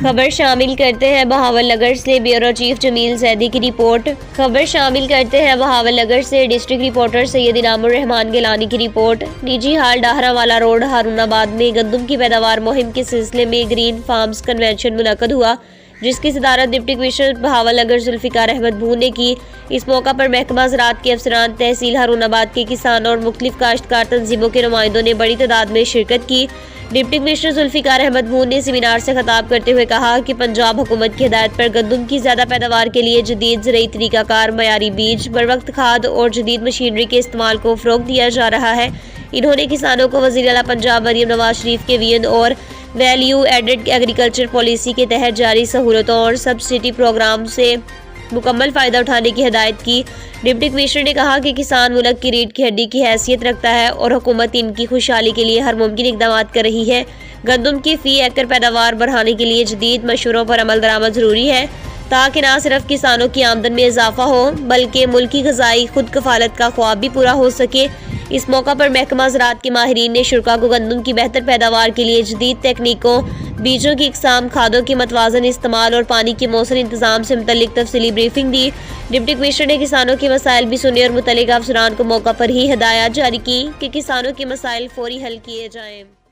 خبر شامل کرتے ہیں بہاول نگر سے بیورو چیف جمیل زیدی کی رپورٹ۔ خبر شامل کرتے ہیں بہاول نگر سے ڈسٹرکٹ رپورٹر سید انعام الرحمان گیلانی کی رپورٹ۔ نجی ہال ڈاہرہ والا روڈ ہارون آباد میں گندم کی پیداوار مہم کے سلسلے میں گرین فارمز کنونشن منعقد ہوا، جس کی صدارت ڈپٹی کمشنر بہاول نگر ذوالفقار احمد بھون نے کی۔ اس موقع پر محکمہ زراعت کے افسران، تحصیل ہارون آباد کے کسانوں اور مختلف کاشتکار تنظیموں کے نمائندوں نے بڑی تعداد میں شرکت کی۔ ڈپٹی کمشنر ذوالفقار احمد بھون نے سیمینار سے خطاب کرتے ہوئے کہا کہ پنجاب حکومت کی ہدایت پر گندم کی زیادہ پیداوار کے لیے جدید زرعی طریقہ کار، معیاری بیج، بروقت کھاد اور جدید مشینری کے استعمال کو فروغ دیا جا رہا ہے۔ انہوں نے کسانوں کو وزیر اعلیٰ پنجاب مریم نواز شریف کے ویژن اور ویلیو ایڈڈ ایگریکلچر پالیسی کے تحت جاری سہولتوں اور سبسڈی پروگرام سے مکمل فائدہ اٹھانے کی ہدایت کی۔ ڈپٹی کمشنر نے کہا کہ کسان ملک کی ریڑھ کی ہڈی کی حیثیت رکھتا ہے اور حکومت ان کی خوشحالی کے لیے ہر ممکن اقدامات کر رہی ہے۔ گندم کی فی ایکڑ پیداوار بڑھانے کے لیے جدید مشوروں پر عمل درآمد ضروری ہے تاکہ نہ صرف کسانوں کی آمدن میں اضافہ ہو بلکہ ملکی غذائی خود کفالت کا خواب بھی پورا ہو سکے۔ اس موقع پر محکمہ زراعت کے ماہرین نے شرکاء کو گندم کی بہتر پیداوار کے لیے جدید تکنیکوں، بیجوں کی اقسام، کھادوں کے متوازن استعمال اور پانی کے مؤثر انتظام سے متعلق تفصیلی بریفنگ دی۔ ڈپٹی کمشنر نے کسانوں کے مسائل بھی سنے اور متعلقہ افسران کو موقع پر ہی ہدایات جاری کی کہ کسانوں کے مسائل فوری حل کیے جائیں۔